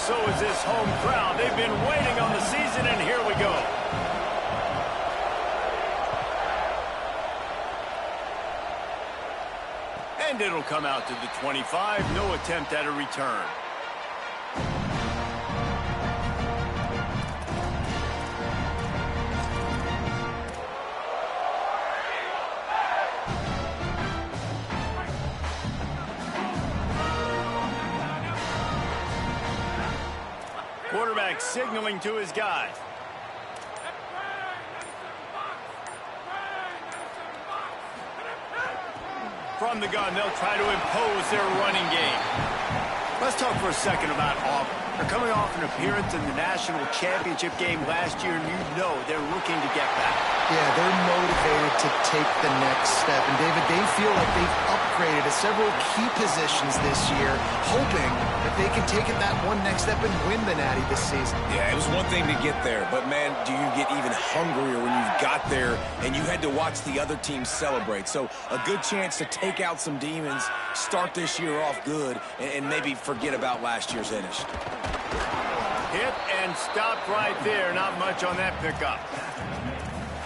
so is this home crowd. They've been waiting on the season, and here we go. And it'll come out to the 25. No attempt at a return. Quarterback signaling to his guys. From the gun, they'll try to impose their running game. Let's talk for a second about Auburn. They're coming off an appearance in the national championship game last year, and you know they're looking to get back. Yeah, they're motivated to take the next step. And, David, they feel like they've upgraded to several key positions this year, hoping that they can take it that one next step and win the Natty this season. Yeah, it was one thing to get there, but, man, do you get even hungrier when you've got there and you had to watch the other team celebrate. So a good chance to take out some demons, start this year off good, and maybe forget about last year's finish. Hit and stopped right there. Not much on that pickup.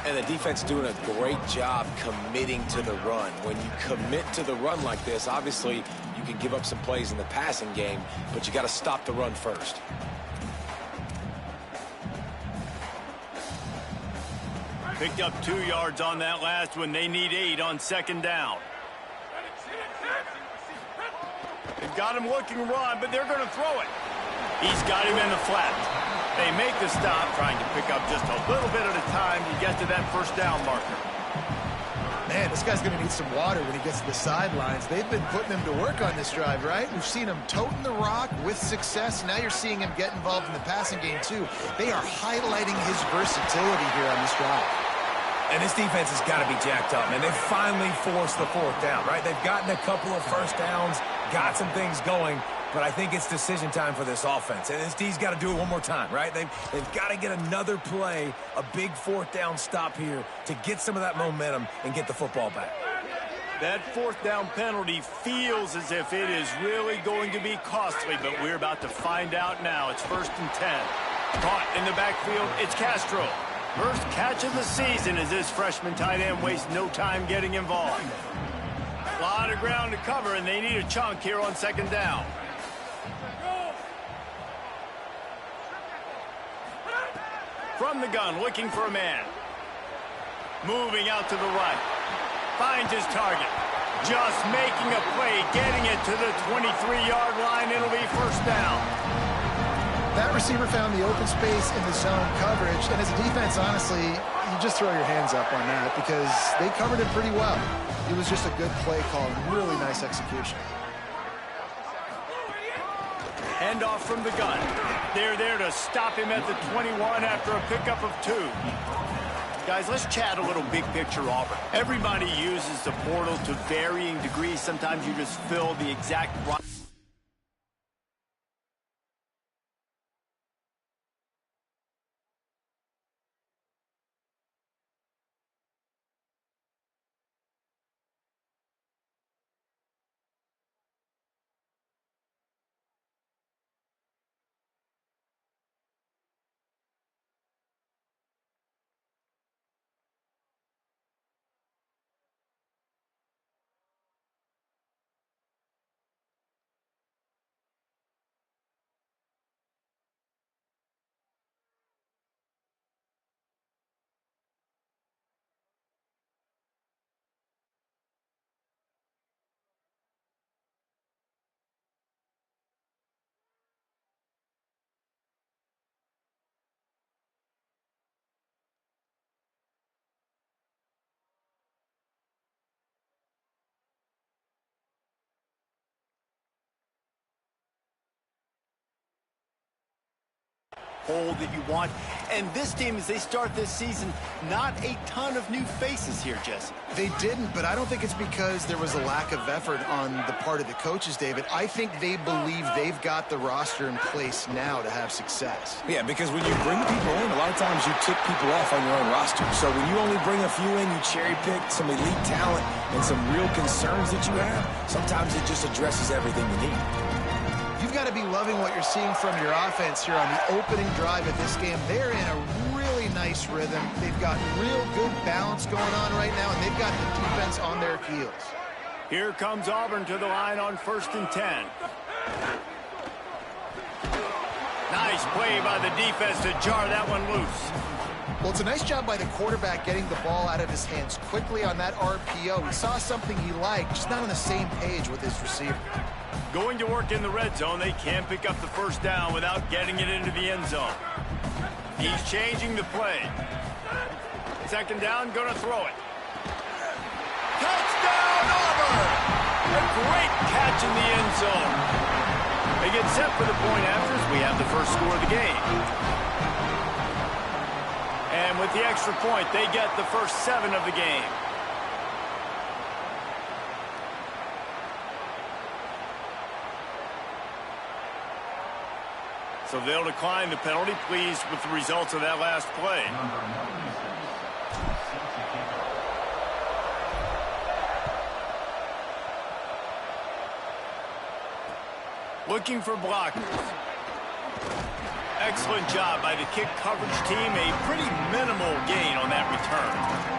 And the defense doing a great job committing to the run. When you commit to the run like this, obviously you can give up some plays in the passing game, but you got to stop the run first. Picked up 2 yards on that last one. They need 8 on second down. They've got him looking run, but they're going to throw it. He's got him in the flat. They make the stop, trying to pick up just a little bit at a time to get to that first down marker. Man, this guy's going to need some water when he gets to the sidelines. They've been putting him to work on this drive, right? We've seen him toting the rock with success. Now you're seeing him get involved in the passing game, too. They are highlighting his versatility here on this drive. And this defense has got to be jacked up, man. They've finally forced the fourth down, right? They've gotten a couple of first downs, got some things going, but I think it's decision time for this offense. And this D's got to do it one more time, right? They've got to get another play, a big fourth down stop here to get some of that momentum and get the football back. That fourth down penalty feels as if it is really going to be costly, but we're about to find out now. It's 1st and 10. Caught in the backfield, it's Castro. First catch of the season as this freshman tight end wastes no time getting involved. A lot of ground to cover, and they need a chunk here on second down. From the gun, looking for a man. Moving out to the right. Finds his target. Just making a play, getting it to the 23-yard line. It'll be first down. That receiver found the open space in the zone coverage, and as a defense, honestly, you just throw your hands up on that because they covered it pretty well. It was just a good play call and really nice execution. Handoff from the gun. They're there to stop him at the 21 after a pickup of 2. Guys, let's chat a little big picture Auburn. Everybody uses the portal to varying degrees. Sometimes you just fill the exact right. Hole that you want. And this team, as they start this season, not a ton of new faces here, Jesse. They didn't, but I don't think it's because there was a lack of effort on the part of the coaches, David. I think they believe they've got the roster in place now to have success. Yeah, because when you bring people in, a lot of times you tick people off on your own roster. So when you only bring a few in, you cherry-pick some elite talent and some real concerns that you have, sometimes it just addresses everything you need. You've got to be loving loving what you're seeing from your offense here on the opening drive of this game. They're in a really nice rhythm. They've got real good balance going on right now, and they've got the defense on their heels. Here comes Auburn to the line on 1st and 10. Nice play by the defense to jar that one loose. Well, it's a nice job by the quarterback getting the ball out of his hands quickly on that RPO. He saw something he liked, just not on the same page with his receiver. Going to work in the red zone, they can't pick up the first down without getting it into the end zone. He's changing the play. 2nd down, going to throw it. Touchdown, Auburn! A great catch in the end zone. They get set for the point after as we have the first score of the game. And with the extra point, they get the first 7 of the game. So they'll decline the penalty, pleased with the results of that last play. Looking for blockers. Excellent job by the kick coverage team. A pretty minimal gain on that return.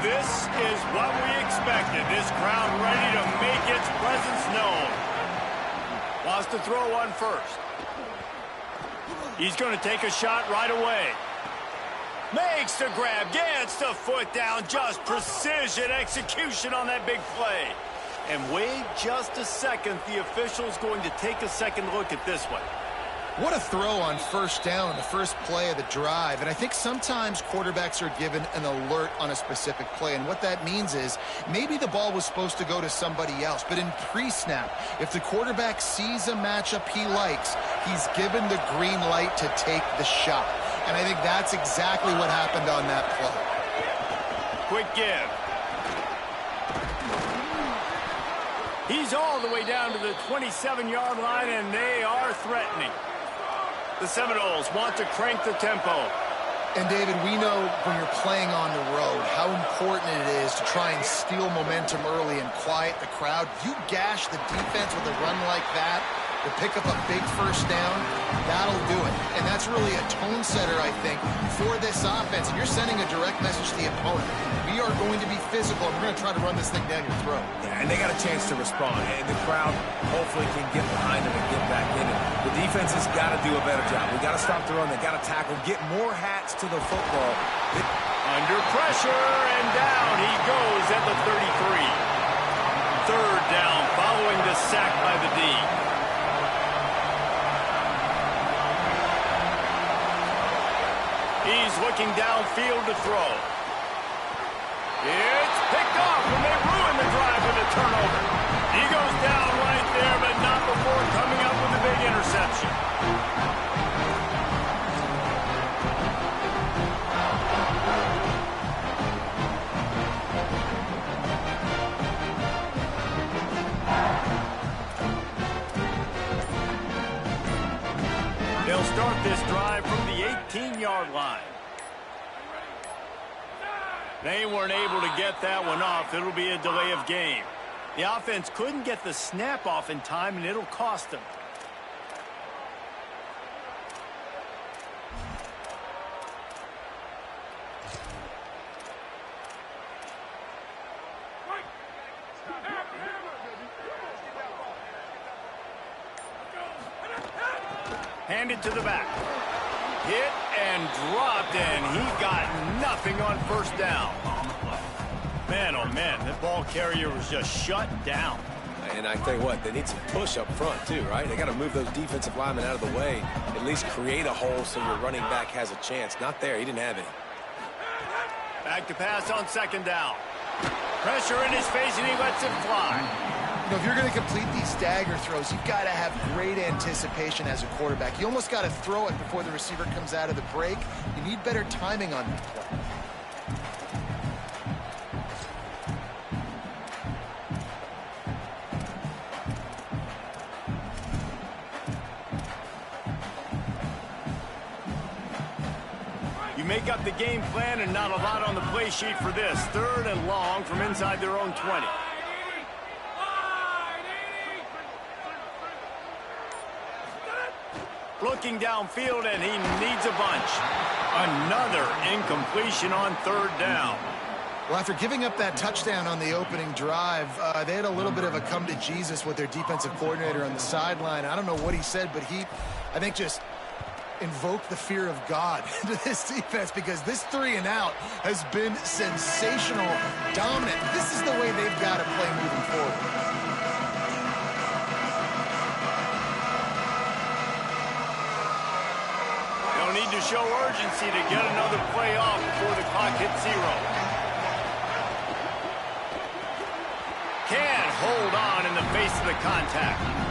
This is what we expected. This crowd ready to make its presence known. Wants to throw on first. He's going to take a shot right away. Makes the grab, gets the foot down. Just precision execution on that big play. And wait just a second. The official's going to take a second look at this one. What a throw on 1st down, the first play of the drive. And I think sometimes quarterbacks are given an alert on a specific play. And what that means is maybe the ball was supposed to go to somebody else. But in pre-snap, if the quarterback sees a matchup he likes, he's given the green light to take the shot. And I think that's exactly what happened on that play. Quick give. He's all the way down to the 27-yard line, and they are threatening. The Seminoles want to crank the tempo. And, David, we know when you're playing on the road how important it is to try and steal momentum early and quiet the crowd. You gash the defense with a run like that to pick up a big first down, that'll do it. And that's really a tone setter, I think, for this offense. And you're sending a direct message to the opponent. We are going to be physical, and we're going to try to run this thing down your throat. Yeah, and they got a chance to respond. And the crowd hopefully can get behind them and get back in it. The defense has got to do a better job. We got to stop the run. They got to tackle, get more hats to the football. Under pressure, and down he goes at the 33. 3rd down following the sack by the D. He's looking downfield to throw. It's picked off, and they ruin the drive with a turnover. He goes down right there, but not before coming up with a big interception. They'll start this drive from the 18-yard line. They weren't able to get that one off. It'll be a delay of game. The offense couldn't get the snap off in time, and it'll cost them. Handed to the back. Hit and dropped, and he got nothing on 1st down. Man, oh man, that ball carrier was just shut down. And I tell you what, they need some push up front too, right? They got to move those defensive linemen out of the way, at least create a hole so your running back has a chance. Not there, he didn't have any. Back to pass on 2nd down. Pressure in his face, and he lets it fly. You know, if you're going to complete these stagger throws, you've got to have great anticipation as a quarterback. You almost got to throw it before the receiver comes out of the break. You need better timing on that play. make up the game plan and not a lot on the play sheet for this. 3rd and long from inside their own 20. Looking downfield, and he needs a bunch. Another incompletion on 3rd down. Well, after giving up that touchdown on the opening drive, they had a little bit of a come to Jesus with their defensive coordinator on the sideline. I don't know what he said, but he, I think, just invoked the fear of God into this defense, because this 3 and out has been sensational, dominant. This is the way they've got to play moving forward. They'll need to show urgency to get another play off before the clock hits 0. Can't hold on in the face of the contact.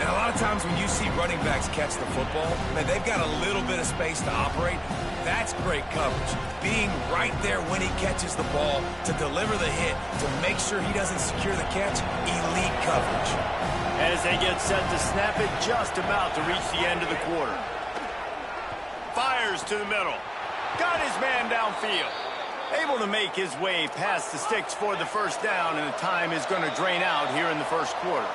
And a lot of times when you see running backs catch the football, man, they've got a little bit of space to operate. That's great coverage. Being right there when he catches the ball to deliver the hit, to make sure he doesn't secure the catch, elite coverage. As they get set to snap it, just about to reach the end of the quarter. Fires to the middle. Got his man downfield. Able to make his way past the sticks for the 1st down, and the time is going to drain out here in the 1st quarter.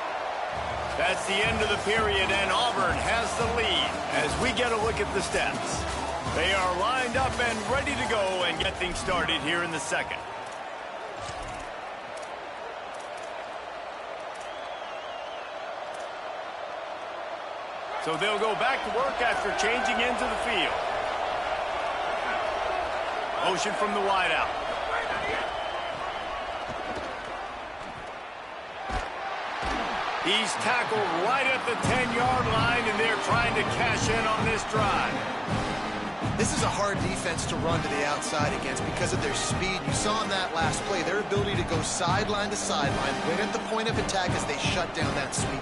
That's the end of the period, and Auburn has the lead as we get a look at the stats. They are lined up and ready to go and get things started here in the 2nd. So they'll go back to work after changing into the field. Motion from the wideout. He's tackled right at the 10-yard line, and they're trying to cash in on this drive. This is a hard defense to run to the outside against because of their speed. You saw in that last play their ability to go sideline to sideline, right at the point of attack as they shut down that sweep.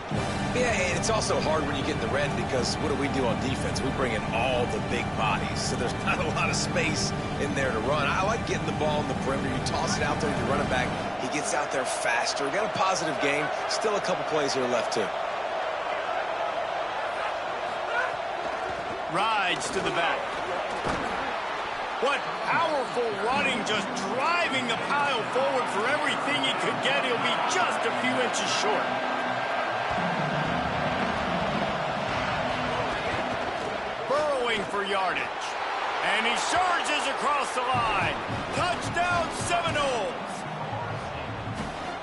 Yeah, and it's also hard when you get in the red, because what do we do on defense? We bring in all the big bodies, so there's not a lot of space in there to run. I like getting the ball in the perimeter. You toss it out there to your running back. He gets out there faster. We got a positive game. Still a couple plays here left, too. Rides to the back. What powerful running, just driving the pile forward for everything he could get. He'll be just a few inches short. Burrowing for yardage. And he surges across the line. Touchdown Seminoles!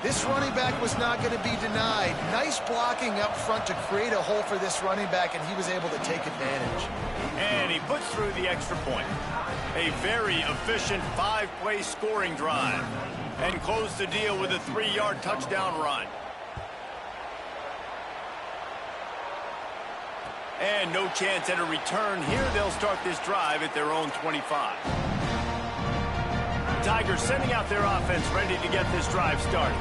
This running back was not going to be denied. Nice blocking up front to create a hole for this running back, and he was able to take advantage. And he puts through the extra point. A very efficient 5-play scoring drive. And close the deal with a 3-yard touchdown run. And no chance at a return here. They'll start this drive at their own 25. Tigers sending out their offense ready to get this drive started.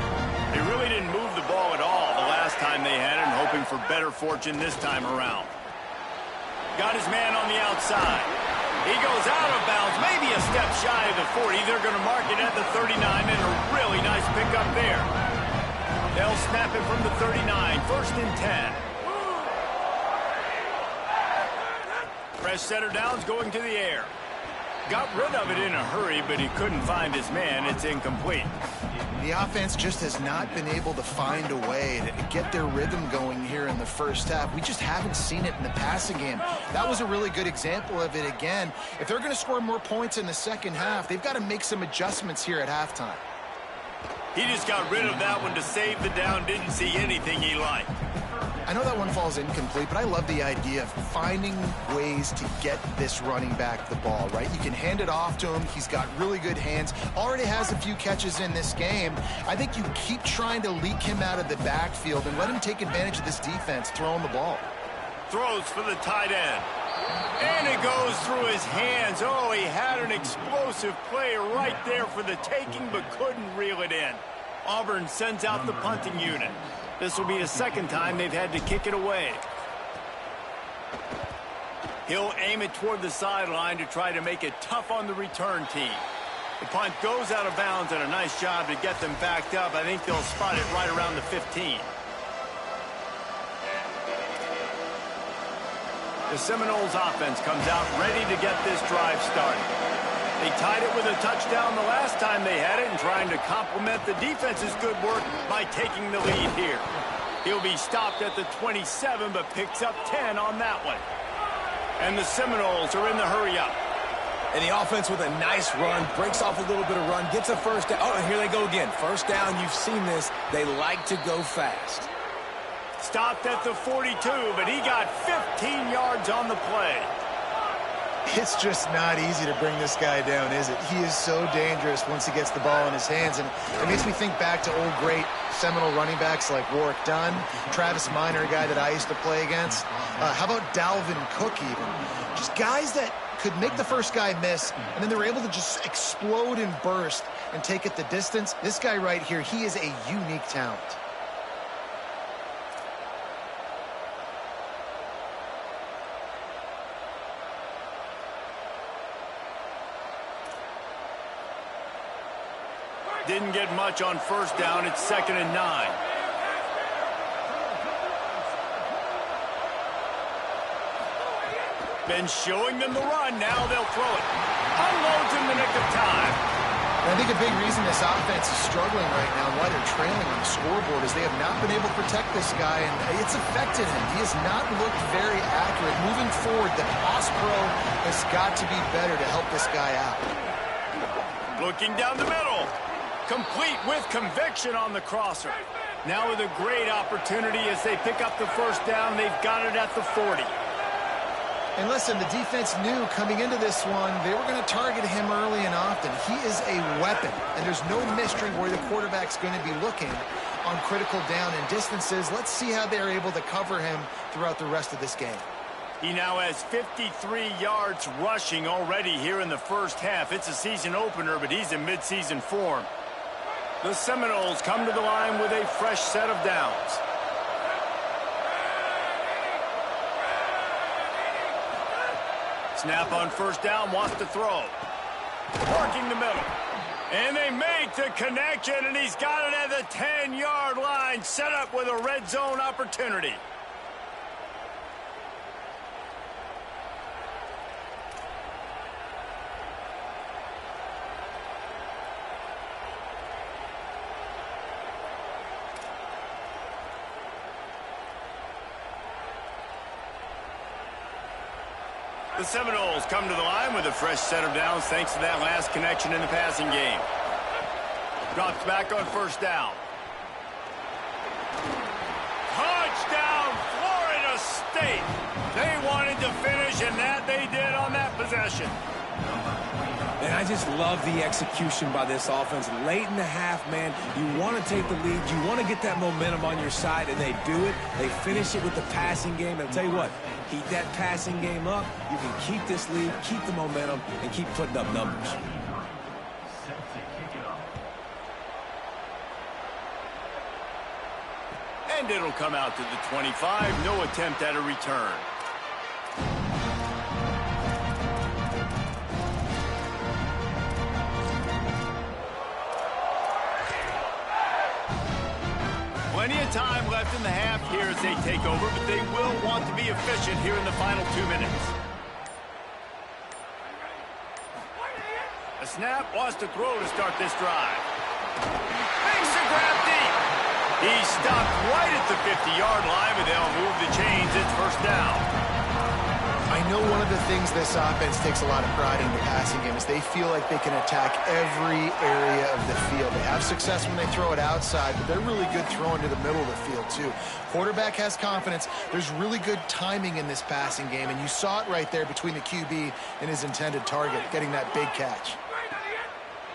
They really didn't move the ball at all the last time they had it, and hoping for better fortune this time around. Got his man on the outside. He goes out of bounds, maybe a step shy of the 40. They're going to mark it at the 39, and a really nice pickup there. They'll snap it from the 39, 1st and 10. Fresh setter downs going to the air. Got rid of it in a hurry, but he couldn't find his man. It's incomplete. The offense just has not been able to find a way to get their rhythm going here in the 1st half. We just haven't seen it in the passing game. That was a really good example of it again. If they're going to score more points in the 2nd half, they've got to make some adjustments here at halftime. He just got rid of that one to save the down. Didn't see anything he liked. I know that one falls incomplete, but I love the idea of finding ways to get this running back the ball, right? You can hand it off to him. He's got really good hands. Already has a few catches in this game. I think you keep trying to leak him out of the backfield and let him take advantage of this defense throwing the ball. Throws for the tight end. And it goes through his hands. Oh, he had an explosive play right there for the taking, but couldn't reel it in. Auburn sends out the punting unit. This will be the 2nd time they've had to kick it away. He'll aim it toward the sideline to try to make it tough on the return team. The punt goes out of bounds, and a nice job to get them backed up. I think they'll spot it right around the 15. The Seminoles offense comes out ready to get this drive started. They tied it with a touchdown the last time they had it and trying to complement the defense's good work by taking the lead here. He'll be stopped at the 27, but picks up 10 on that one. And the Seminoles are in the hurry-up. And the offense with a nice run, breaks off a little bit of run, gets a first down. Oh, and here they go again. First down, you've seen this. They like to go fast. Stopped at the 42, but he got 15 yards on the play. It's just not easy to bring this guy down, is it? He is so dangerous once he gets the ball in his hands. And it makes me think back to old great Seminole running backs like Warwick Dunn, Travis Minor, a guy that I used to play against. How about Dalvin Cook even? Just guys that could make the first guy miss, and then they were able to just explode and burst and take it the distance. This guy right here, he is a unique talent. Didn't get much on first down. It's 2nd and 9. Been showing them the run. Now they'll throw it. Unloads in the nick of time. And I think a big reason this offense is struggling right now and why they're trailing on the scoreboard is they have not been able to protect this guy, and it's affected him. He has not looked very accurate. Moving forward, the pass pro has got to be better to help this guy out. Looking down the middle. Complete with conviction on the crosser. Now with a great opportunity as they pick up the first down. They've got it at the 40. And listen, the defense knew coming into this one, they were going to target him early and often. He is a weapon, and there's no mystery where the quarterback's going to be looking on critical down and distances. Let's see how they're able to cover him throughout the rest of this game. He now has 53 yards rushing already here in the first half. It's a season opener, but he's in midseason form. The Seminoles come to the line with a fresh set of downs. Snap on first down, wants to throw. Working the middle. And they make the connection, and he's got it at the 10-yard line, set up with a red zone opportunity. The Seminoles come to the line with a fresh set of downs thanks to that last connection in the passing game. Drops back on first down. Touchdown, Florida State. They wanted to finish, and that they did on that possession. And I just love the execution by this offense. Late in the half, man, you want to take the lead. You want to get that momentum on your side, and they do it. They finish it with the passing game. And I'll tell you what, keep that passing game up. You can keep this lead, keep the momentum, and keep putting up numbers. And it'll come out to the 25. No attempt at a return. Plenty of time left in the half here as they take over, but they will want to be efficient here in the final 2 minutes. A snap, wants to throw to start this drive. Makes the grab deep. He's stopped right at the 50-yard line, but they'll move the chains. It's first down. I know one of the things this offense takes a lot of pride in the passing game is they feel like they can attack every area of the field. They have success when they throw it outside, but they're really good throwing to the middle of the field, too. Quarterback has confidence. There's really good timing in this passing game, and you saw it right there between the QB and his intended target, getting that big catch.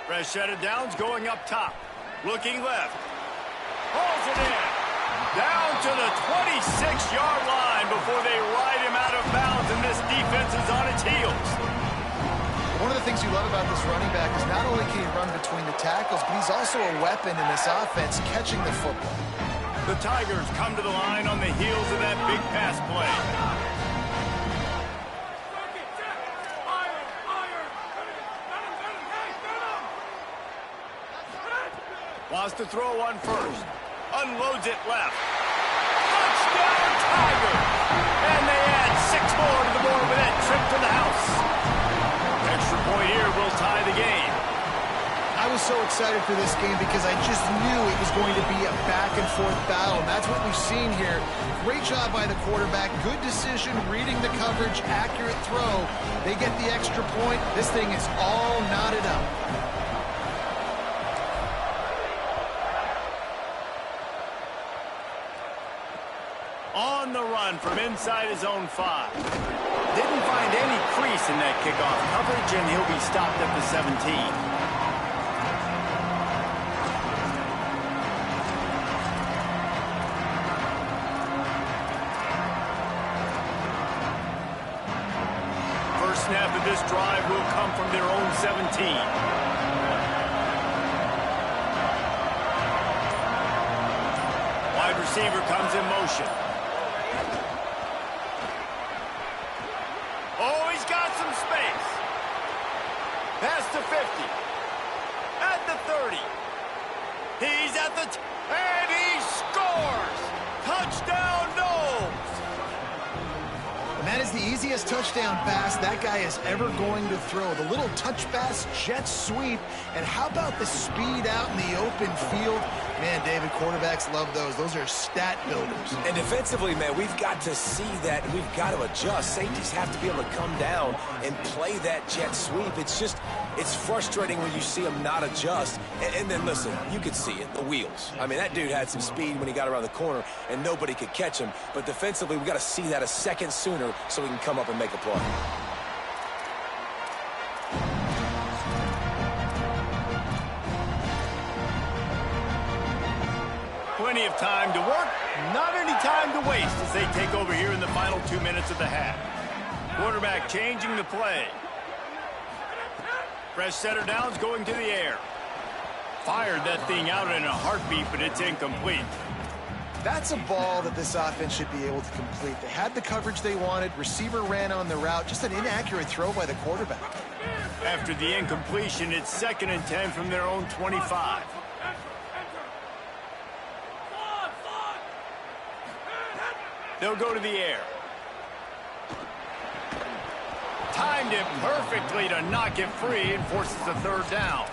Fresh set of downs going up top. Looking left. Pulls it in. Down to the 26-yard line before they ride him out of bounds, and this defense is on its heels. One of the things you love about this running back is not only can he run between the tackles, but he's also a weapon in this offense catching the football. The Tigers come to the line on the heels of that big pass play. Wants to throw one first. Unloads it left. Touchdown, Tigers! And they add 6 more to the board with that trip to the house. Extra point here will tie so excited for this game because I just knew it was going to be a back-and-forth battle, and that's what we've seen here. Great job by the quarterback. Good decision, reading the coverage, accurate throw. They get the extra point. This thing is all knotted up. On the run from inside his own 5. Didn't find any crease in that kickoff coverage, and he'll be stopped at the 17. First snap of this drive will come from their own 17. Wide receiver comes in motion. Oh, he's got some space. Past the 50. At the 30. He's at the... and he scores! Touchdown, Knowles! And that is the easiest touchdown pass that guy is ever going to throw. The little touch pass, jet sweep, and how about the speed out in the open field? Man, David, quarterbacks love those. Those are stat builders. And defensively, man, we've got to see that. We've got to adjust. Safeties have to be able to come down and play that jet sweep. It's frustrating when you see him not adjust. And then, listen, you could see it, the wheels. I mean, that dude had some speed when he got around the corner, and nobody could catch him. But defensively, we've got to see that a second sooner so we can come up and make a play. Plenty of time to work, not any time to waste as they take over here in the final 2 minutes of the half. Quarterback changing the play. Fresh setter downs going to the air. Fired that thing out in a heartbeat, but it's incomplete. That's a ball that this offense should be able to complete. They had the coverage they wanted. Receiver ran on the route. Just an inaccurate throw by the quarterback. After the incompletion, it's 2nd and 10 from their own 25. They'll go to the air. Timed it perfectly to knock it free and forces a 3rd down.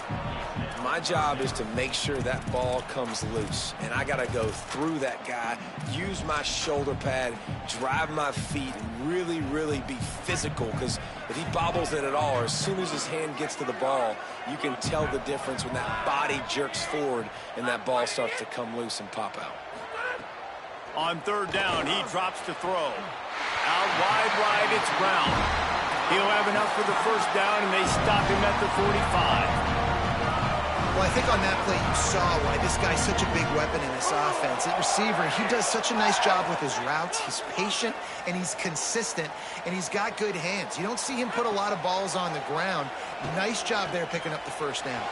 My job is to make sure that ball comes loose, and I got to go through that guy, use my shoulder pad, drive my feet, and really, really be physical, because if he bobbles it at all, or as soon as his hand gets to the ball, you can tell the difference when that body jerks forward and that ball starts to come loose and pop out. On 3rd down, he drops to throw. Out wide right, it's Brown. He'll have enough for the 1st down, and they stop him at the 45. Well, I think on that play you saw why this guy's such a big weapon in this offense. At receiver, he does such a nice job with his routes. He's patient, and he's consistent, and he's got good hands. You don't see him put a lot of balls on the ground. Nice job there picking up the 1st down.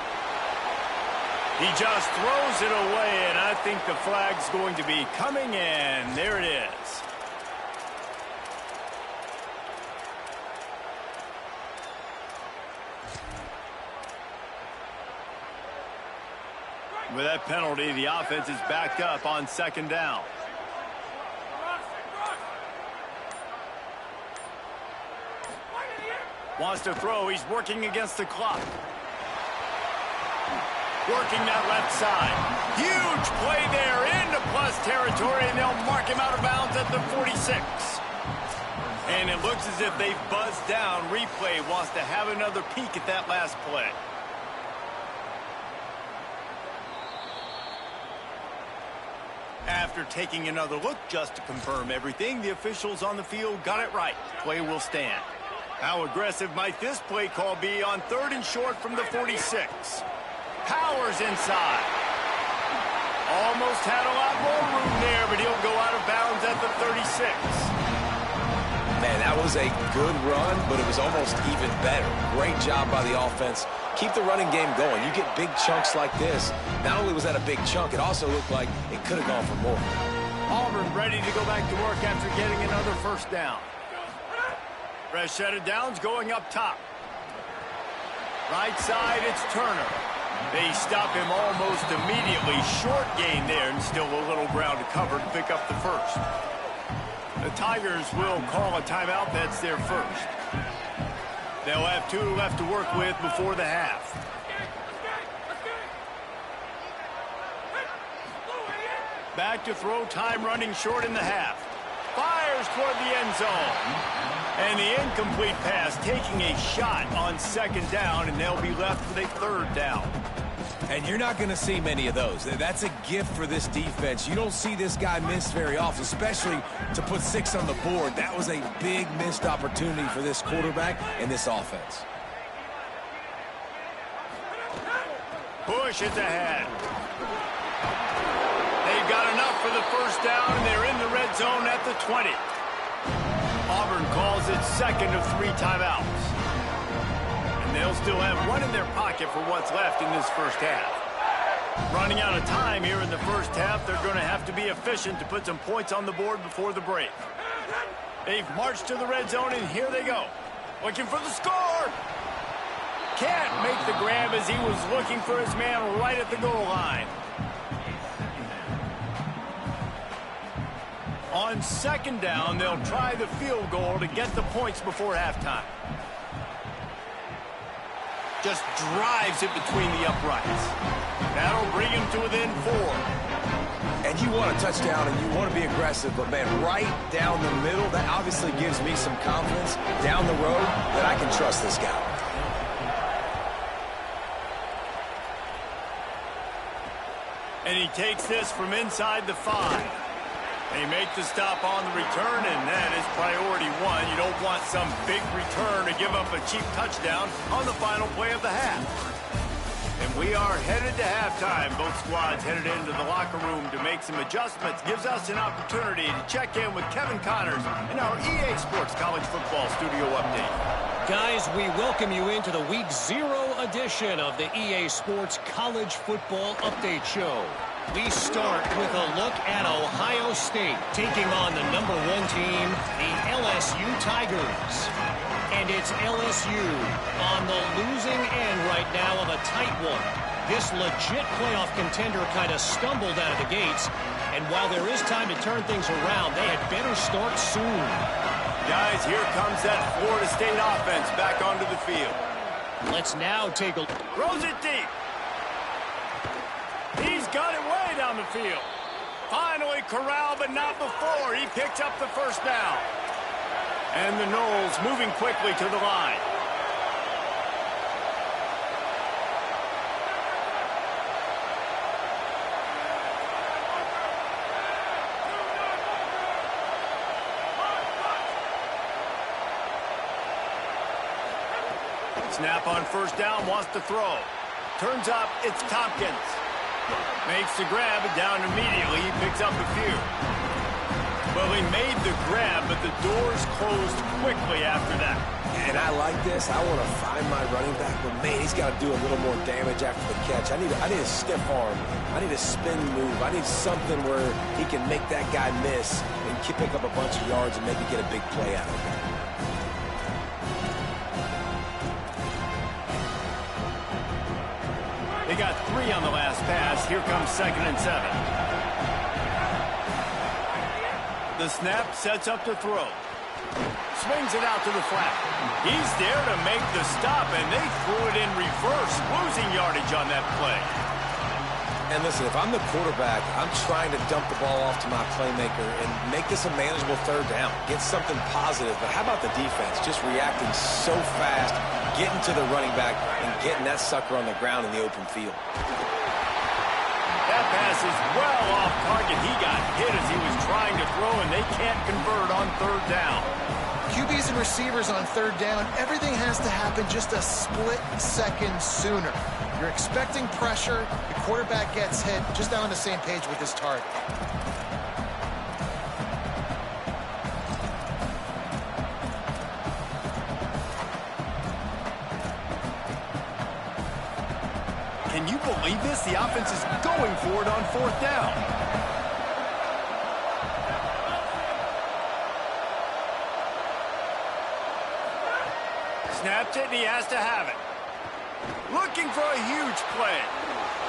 He just throws it away, and I think the flag's going to be coming in. There it is. With that penalty, the offense is backed up on 2nd down. Wants to throw. He's working against the clock. Working that left side. Huge play there into plus territory, and they'll mark him out of bounds at the 46. And it looks as if they've buzzed down. Replay wants to have another peek at that last play. After taking another look just to confirm everything, the officials on the field got it right. Play will stand. How aggressive might this play call be on 3rd and short from the 46? Powers inside. Almost had a lot more room there, but he'll go out of bounds at the 36. Man, that was a good run, but it was almost even better. Great job by the offense. Keep the running game going. You get big chunks like this. Not only was that a big chunk, it also looked like it could have gone for more. Auburn ready to go back to work after getting another 1st down. Fresh set of downs going up top. Right side, it's Turner. They stop him almost immediately. Short gain there, and still a little ground to cover to pick up the 1st. The Tigers will call a timeout. That's their 1st. They'll have 2 left to work with before the half. Back to throw, time running short in the half. Fires toward the end zone. And the incomplete pass taking a shot on second down, and they'll be left with a third down. And you're not going to see many of those. That's a gift for this defense. You don't see this guy miss very often, especially to put 6 on the board. That was a big missed opportunity for this quarterback and this offense. Bush is ahead. They've got enough for the first down, and they're in the red zone at the 20. Auburn calls it second of 3 timeouts. And they'll still have one in their pocket for what's left in this first half. Running out of time here in the first half, they're going to have to be efficient to put some points on the board before the break. They've marched to the red zone, and here they go. Looking for the score. Can't make the grab as he was looking for his man right at the goal line. On second down, they'll try the field goal to get the points before halftime. Just drives it between the uprights. That'll bring him to within 4. And you want a touchdown and you want to be aggressive, but, man, right down the middle, that obviously gives me some confidence down the road that I can trust this guy. And he takes this from inside the 5. They make the stop on the return, and that is priority 1. You don't want some big return to give up a cheap touchdown on the final play of the half. And we are headed to halftime. Both squads headed into the locker room to make some adjustments. Gives us an opportunity to check in with Kevin Connors in our EA Sports College Football Studio Update. Guys, we welcome you into the Week 0 edition of the EA Sports College Football Update Show. We start with a look at Ohio State taking on the number 1 team, the LSU Tigers. And it's LSU on the losing end right now of a tight one. This legit playoff contender kind of stumbled out of the gates. And while there is time to turn things around, they had better start soon. Guys, here comes that Florida State offense back onto the field. Let's now take a... Throws it deep. He's got it way down the field. Finally corralled, but not before. He picks up the first down. And the Noles moving quickly to the line. Snap on first down, wants to throw. Turns up, it's Tompkins. Makes the grab, down immediately. He picks up a few. Well, he made the grab, but the doors closed quickly after that. And I like this. I want to find my running back, but, man, he's got to do a little more damage after the catch. I need a stiff arm. I need a spin move. I need something where he can make that guy miss and pick up a bunch of yards and maybe get a big play out of it. They got 3 on the last pass. Here comes 2nd and 7. The snap sets up to throw. Swings it out to the flat. He's there to make the stop, and they threw it in reverse, losing yardage on that play. And listen, if I'm the quarterback, I'm trying to dump the ball off to my playmaker and make this a manageable third down. Get something positive. But how about the defense? Just reacting so fast, getting to the running back, and getting that sucker on the ground in the open field. That pass is well off target. He got hit as he was trying to throw, and they can't convert on third down. QBs and receivers on third down, everything has to happen just a split second sooner. You're expecting pressure, the quarterback gets hit, just not on the same page with his target. Can you believe this? The offense is going for it on fourth down. Snapped it, and he has to have it. Looking for a huge play.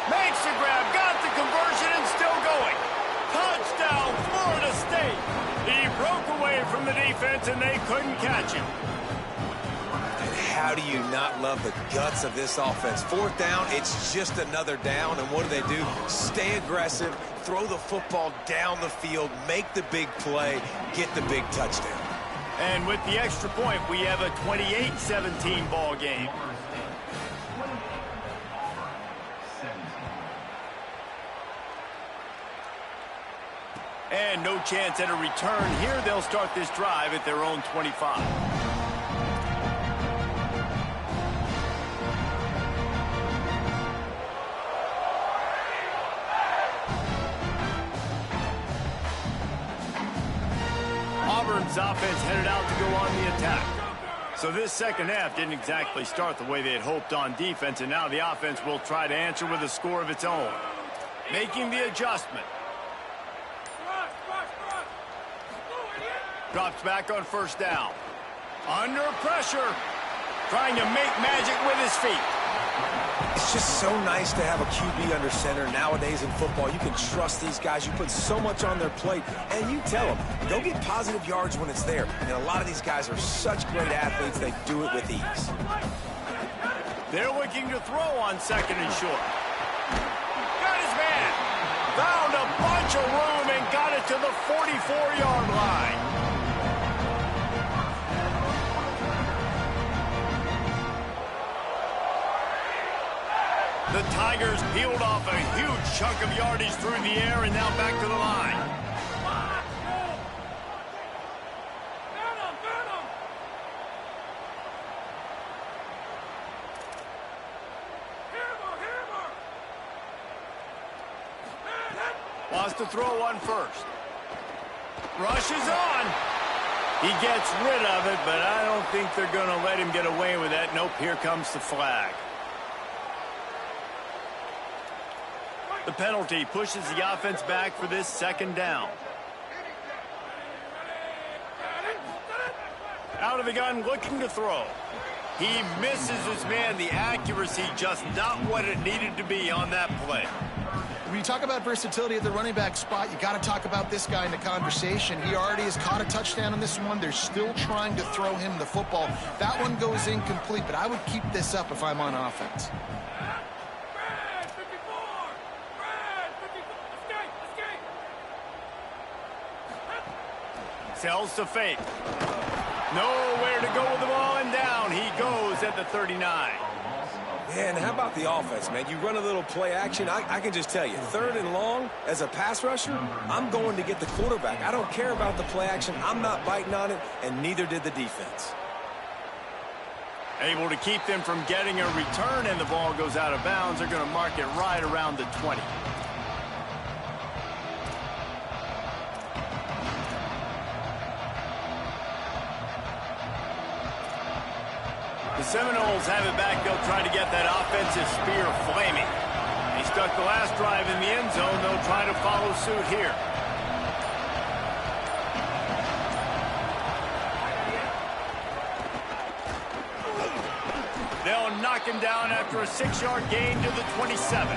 Makes the grab, got the conversion, and still going. Touchdown, Florida State. He broke away from the defense, and they couldn't catch him. How do you not love the guts of this offense? Fourth down, it's just another down, and what do? Stay aggressive, throw the football down the field, make the big play, get the big touchdown. And with the extra point, we have a 28-17 ball game. And no chance at a return here. They'll start this drive at their own 25. Auburn's offense headed out to go on the attack. So this second half didn't exactly start the way they had hoped on defense, and now the offense will try to answer with a score of its own. Making the adjustment. Drops back on first down. Under pressure. Trying to make magic with his feet. It's just so nice to have a QB under center. Nowadays in football, you can trust these guys. You put so much on their plate, and you tell them, go get positive yards when it's there. And a lot of these guys are such great athletes, they do it with ease. They're looking to throw on second and short. Got his man. Found a bunch of room and got it to the 44-yard line. The Tigers peeled off a huge chunk of yardage through the air and now back to the line. Wants to throw one first. Rushes on. He gets rid of it, but I don't think they're going to let him get away with that. Nope, here comes the flag. The penalty pushes the offense back for this second down. Out of the gun, looking to throw. He misses his man. The accuracy just not what it needed to be on that play. When you talk about versatility at the running back spot, you got to talk about this guy in the conversation. He already has caught a touchdown on this one. They're still trying to throw him the football. That one goes incomplete, but I would keep this up if I'm on offense. Sells to fake. Nowhere to go with the ball, and down he goes at the 39. Man, how about the offense, man? You run a little play action. I can just tell you, third and long, as a pass rusher, I'm going to get the quarterback. I don't care about the play action. I'm not biting on it, and neither did the defense. Able to keep them from getting a return, and the ball goes out of bounds. They're going to mark it right around the 20. The Seminoles have it back. They'll try to get that offensive spear flaming. They stuck the last drive in the end zone. They'll try to follow suit here. They'll knock him down after a 6-yard gain to the 27.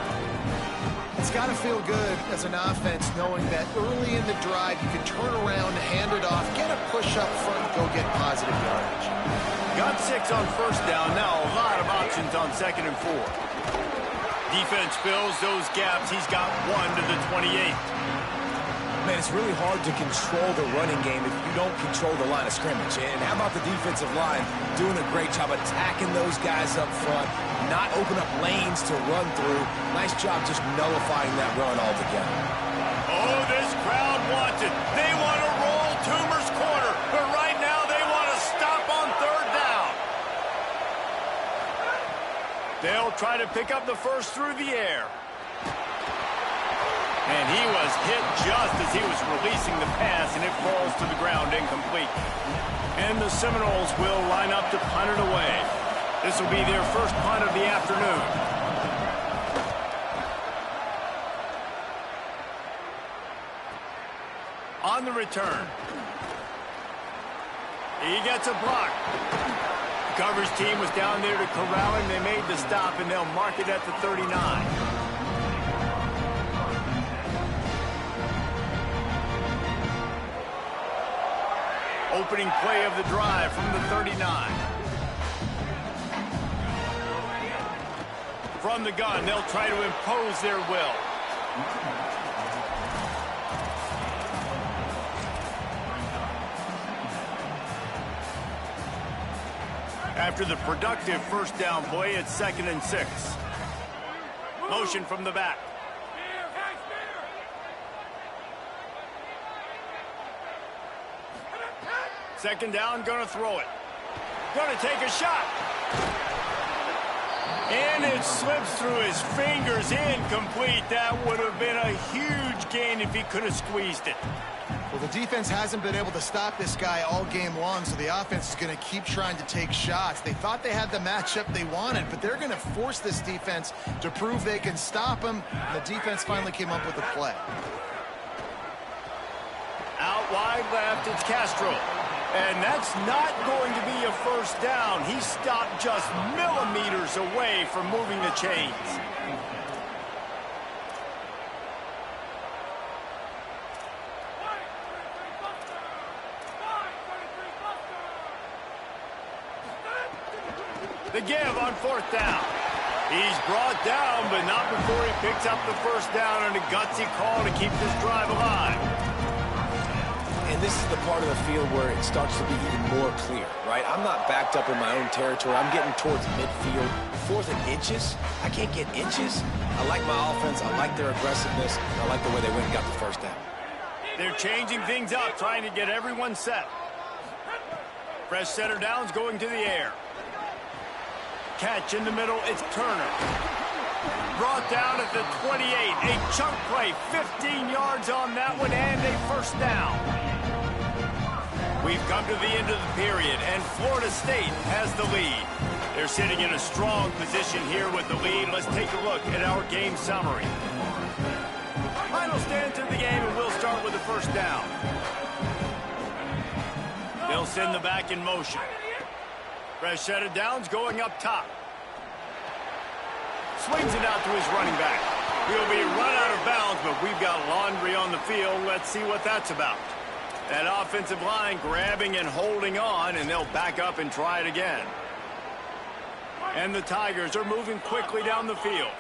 It's got to feel good as an offense knowing that early in the drive you can turn around, hand it off, get a push up front, and go get positive yardage. Got 6 on first down. Now a lot of options on second and 4. Defense fills those gaps. He's got 1 to the 28. Man, it's really hard to control the running game if you don't control the line of scrimmage. And how about the defensive line doing a great job attacking those guys up front, not open up lanes to run through. Nice job just nullifying that run altogether. Oh, this crowd wants it. They want to roll Toomer's corner, but right now they want to stop on third down. They'll try to pick up the first through the air. And he was hit just as he was releasing the pass, and it falls to the ground incomplete. And the Seminoles will line up to punt it away. This will be their first punt of the afternoon. On the return. He gets a block. The coverage team was down there to corral him. They made the stop, and they'll mark it at the 39. Opening play of the drive from the 39. From the gun, they'll try to impose their will. After the productive first down play, it's 2nd and 6. Motion from the back. Second down, gonna throw it. Gonna take a shot. And it slips through his fingers, incomplete. That would have been a huge gain if he could have squeezed it. Well, the defense hasn't been able to stop this guy all game long, so the offense is going to keep trying to take shots. They thought they had the matchup they wanted, but they're going to force this defense to prove they can stop him. And the defense finally came up with a play. Out wide left, it's Castro. And that's not going to be a first down. He stopped just millimeters away from moving the chains. The give on 4th down. He's brought down, but not before he picks up the first down and a gutsy call to keep this drive alive. And this is the part of the field where it starts to be even more clear, right? I'm not backed up in my own territory. I'm getting towards midfield. 4th and inches? I can't get inches. I like my offense. I like their aggressiveness. And I like the way they went and got the first down. They're changing things up, trying to get everyone set. Fresh setter downs going to the air. Catch in the middle, it's Turner. Brought down at the 28. A chunk play, 15 yards on that one, and a first down. We've come to the end of the period, and Florida State has the lead. They're sitting in a strong position here with the lead. Let's take a look at our game summary. Final stance of the game, and we'll start with the first down. They'll send the back in motion. Fresh set of downs going up top. Swings it out to his running back. He'll be run out of bounds, but we've got laundry on the field. Let's see what that's about. That offensive line grabbing and holding on, and they'll back up and try it again. And the Tigers are moving quickly down the field.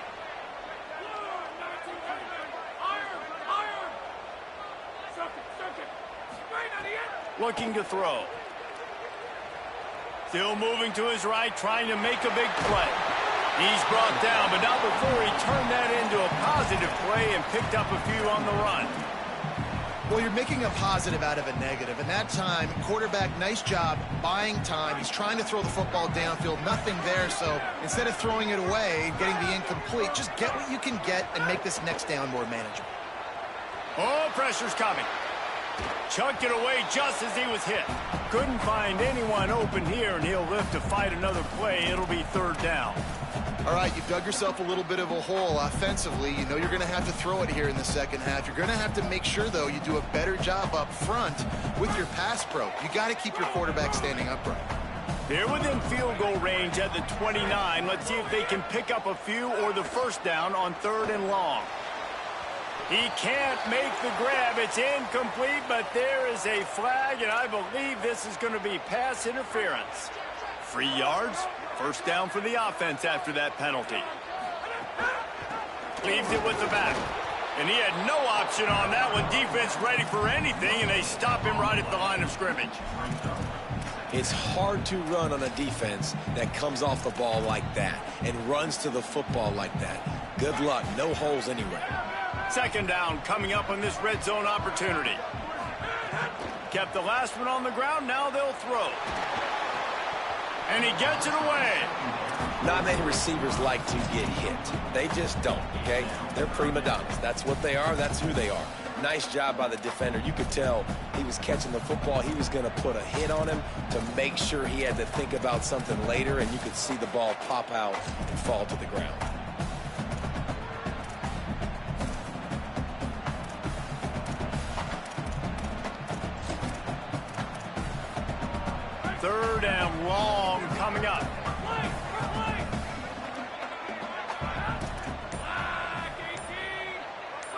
Looking to throw. Still moving to his right, trying to make a big play. He's brought down, but not before he turned that into a positive play and picked up a few on the run. Well, you're making a positive out of a negative. And that time, quarterback, nice job buying time. He's trying to throw the football downfield. Nothing there, so instead of throwing it away and getting the incomplete, just get what you can get and make this next down more manageable. Oh, pressure's coming. Chucked it away just as he was hit. Couldn't find anyone open here, and he'll live to fight another play. It'll be 3rd down. All right, you've dug yourself a little bit of a hole offensively. You know you're going to have to throw it here in the second half. You're going to have to make sure, though, you do a better job up front with your pass pro. You got to keep your quarterback standing upright. They're within field goal range at the 29. Let's see if they can pick up a few or the first down on 3rd and long. He can't make the grab. It's incomplete, but there is a flag, and I believe this is going to be pass interference. 3 yards, first down for the offense after that penalty. Leaves it with the back. And he had no option on that one. Defense ready for anything, and they stop him right at the line of scrimmage. It's hard to run on a defense that comes off the ball like that and runs to the football like that. Good luck. No holes anywhere. Second down coming up on this red zone opportunity. Kept the last one on the ground. Now they'll throw. And he gets it away. Not many receivers like to get hit. They just don't, okay? They're prima donnas. That's what they are. That's who they are. Nice job by the defender. You could tell he was catching the football. He was going to put a hit on him to make sure he had to think about something later, and you could see the ball pop out and fall to the ground. Third and long coming up.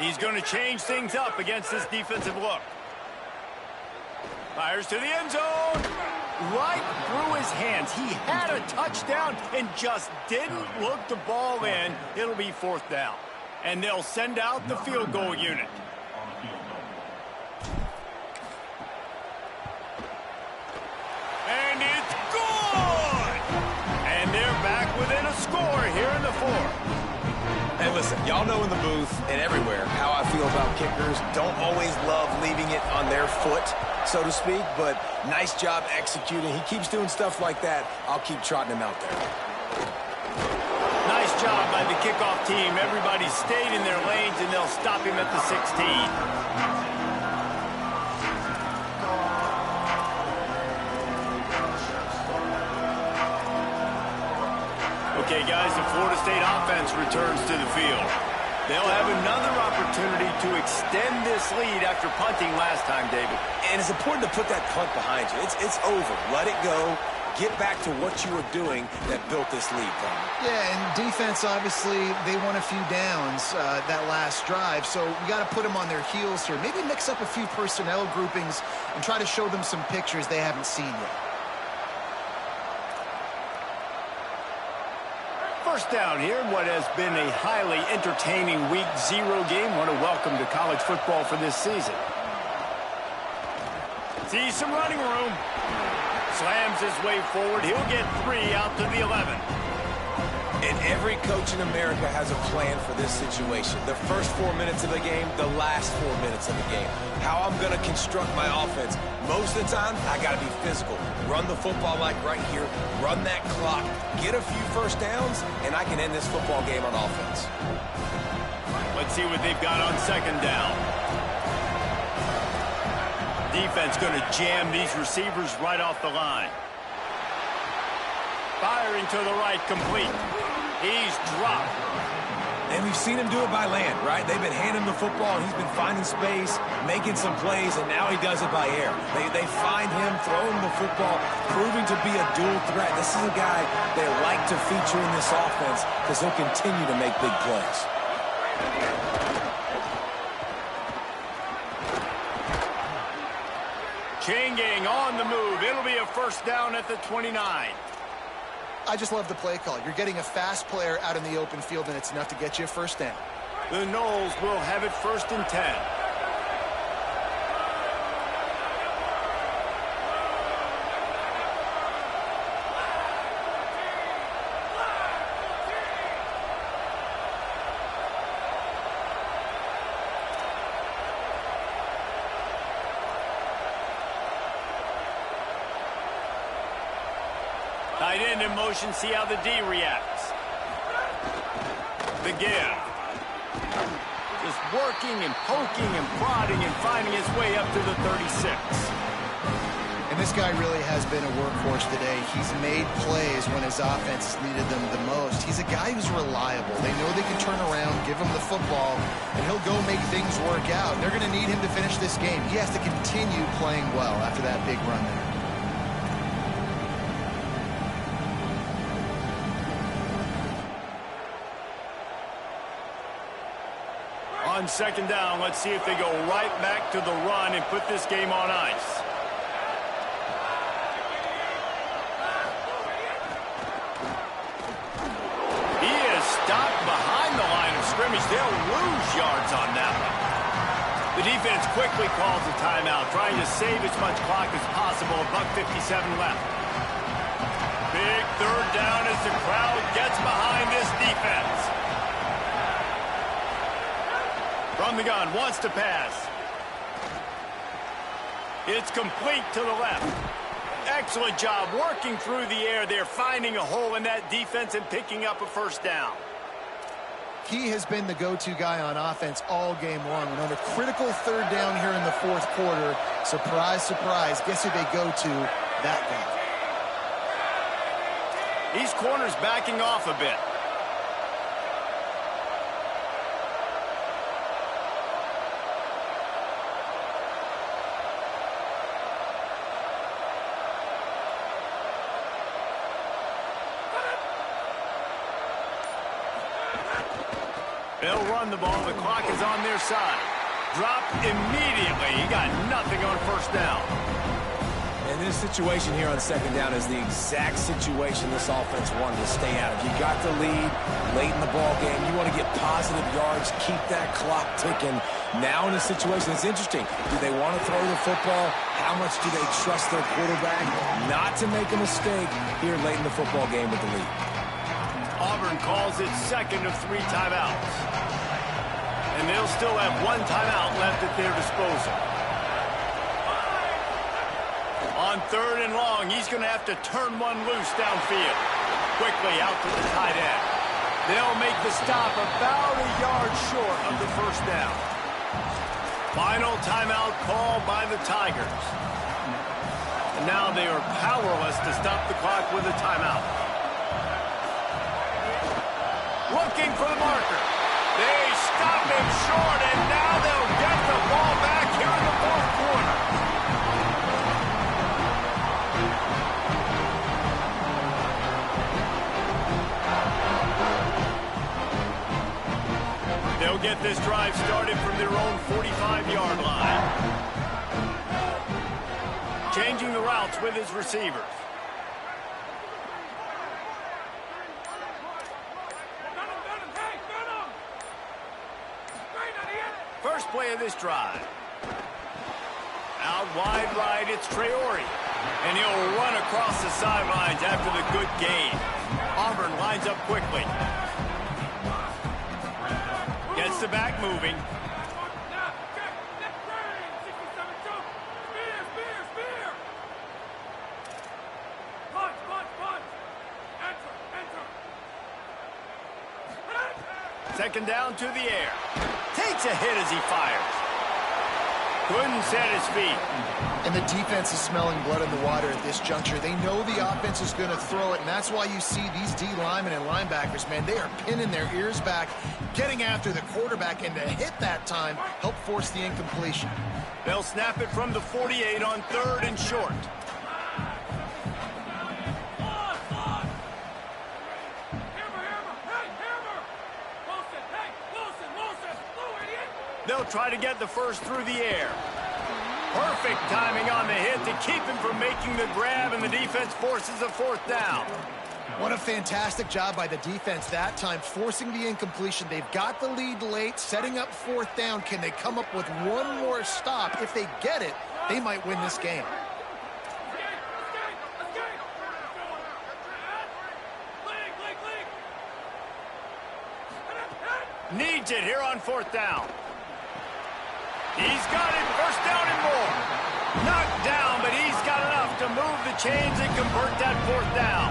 He's going to change things up against this defensive look. Fires to the end zone. Right through his hands. He had a touchdown and just didn't look the ball in. It'll be 4th down. And they'll send out the field goal unit. And it's good! Listen, y'all know in the booth and everywhere how I feel about kickers. Don't always love leaving it on their foot, so to speak, but nice job executing. He keeps doing stuff like that. I'll keep trotting him out there. Nice job by the kickoff team. Everybody stayed in their lanes, and they'll stop him at the 16. Okay, guys, the Florida State offense returns to the field. They'll have another opportunity to extend this lead after punting last time, David. And it's important to put that punt behind you. It's over. Let it go. Get back to what you were doing that built this lead, Tom. Yeah, and defense, obviously, they won a few downs that last drive, so we got to put them on their heels here. Maybe mix up a few personnel groupings and try to show them some pictures they haven't seen yet. First down here in what has been a highly entertaining Week 0 game. What a welcome to college football for this season. See some running room. Slams his way forward. He'll get 3 out to the 11. And every coach in America has a plan for this situation. The first 4 minutes of the game, the last 4 minutes of the game. How I'm going to construct my offense. Most of the time, I got to be physical. Run the football like right here. Run that clock. Get a few first downs, and I can end this football game on offense. Let's see what they've got on second down. Defense going to jam these receivers right off the line. Firing to the right, complete. He's dropped. And we've seen him do it by land, right? They've been handing him the football, and he's been finding space, making some plays, and now he does it by air. They find him, throw him the football, proving to be a dual threat. This is a guy they like to feature in this offense because he'll continue to make big plays. Chain gang on the move. It'll be a first down at the 29. I just love the play call. You're getting a fast player out in the open field, and it's enough to get you a first down. The Noles will have it first and 10. Tight end in motion, see how the D reacts. The give. Just working and poking and prodding and finding his way up to the 36. And this guy really has been a workhorse today. He's made plays when his offense needed them the most. He's a guy who's reliable. They know they can turn around, give him the football, and he'll go make things work out. They're going to need him to finish this game. He has to continue playing well after that big run there. On second down, let's see if they go right back to the run and put this game on ice. He is stopped behind the line of scrimmage. They'll lose yards on that one. The defense quickly calls a timeout, trying to save as much clock as possible. $1:57 left. Big third down as the crowd gets behind this defense. From the gun, wants to pass. It's complete to the left. Excellent job working through the air there, finding a hole in that defense and picking up a first down. He has been the go-to guy on offense all game long. And on a critical third down here in the fourth quarter, surprise, surprise, guess who they go to? That guy. These corners backing off a bit. They'll run the ball. The clock is on their side. Drop immediately. He got nothing on first down. And this situation here on second down is the exact situation this offense wanted to stay out of. You got the lead late in the ball game. You want to get positive yards, keep that clock ticking. Now in a situation, it's interesting. Do they want to throw the football? How much do they trust their quarterback not to make a mistake here late in the football game with the lead? Auburn calls its second of 3 timeouts. And they'll still have 1 timeout left at their disposal. On 3rd and long, he's going to have to turn one loose downfield. Quickly out to the tight end. They'll make the stop about a yard short of the first down. Final timeout called by the Tigers. And now they are powerless to stop the clock with a timeout. Looking for the marker. They stop him short, and now they'll get the ball back here in the 4th quarter. They'll get this drive started from their own 45-yard line. Changing the routes with his receivers. First play of this drive. Out wide right, it's Traore. And he'll run across the sidelines after the good gain. Auburn lines up quickly. Gets the back moving. Second down to the air. Takes a hit as he fires. Couldn't set his feet. And the defense is smelling blood in the water at this juncture. They know the offense is going to throw it, and that's why you see these D linemen and linebackers, man, they are pinning their ears back, getting after the quarterback, and to hit that time, help force the incompletion. They'll snap it from the 48 on 3rd and short. They'll try to get the first through the air. Perfect timing on the hit to keep him from making the grab, and the defense forces a 4th down. What a fantastic job by the defense that time, forcing the incompletion. They've got the lead late, setting up 4th down. Can they come up with one more stop? If they get it, they might win this game. Needs it here on 4th down. He's got it, 1st down and more. Knocked down, but he's got enough to move the chains and convert that 4th down.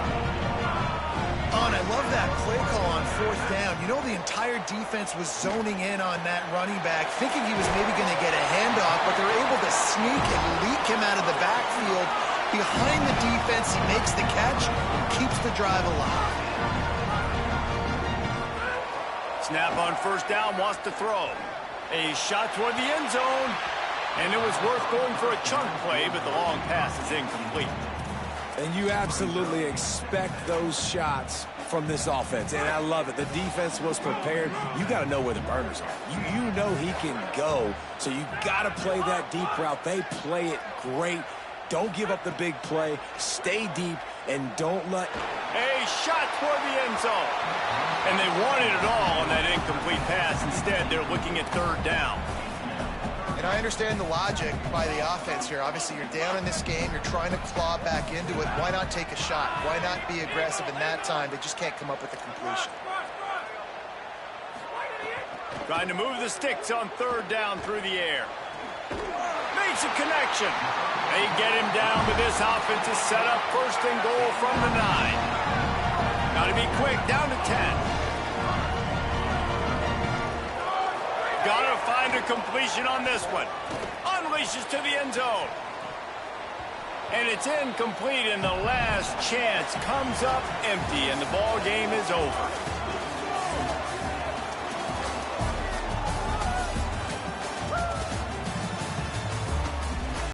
And I love that play call on 4th down. You know, the entire defense was zoning in on that running back, thinking he was maybe going to get a handoff, but they're able to sneak and leak him out of the backfield. Behind the defense, he makes the catch and keeps the drive alive. Snap on 1st down, wants to throw. A shot toward the end zone, and it was worth going for a chunk play, but the long pass is incomplete. And you absolutely expect those shots from this offense, and I love it. The defense was prepared. You got to know where the burners are. You know he can go, so you got to play that deep route. They play it great. Don't give up the big play. Stay deep, and don't let... A shot toward the end zone. And they wanted it all on that incomplete pass. Instead, they're looking at 3rd down. And I understand the logic by the offense here. Obviously, you're down in this game. You're trying to claw back into it. Why not take a shot? Why not be aggressive in that time? They just can't come up with a completion. Trying to move the sticks on 3rd down through the air. Makes a connection. They get him down, but this offense is set up 1st and goal from the 9. Got to be quick, down to 10. Got to find a completion on this one. Unleashes to the end zone. And it's incomplete, and the last chance comes up empty, and the ball game is over.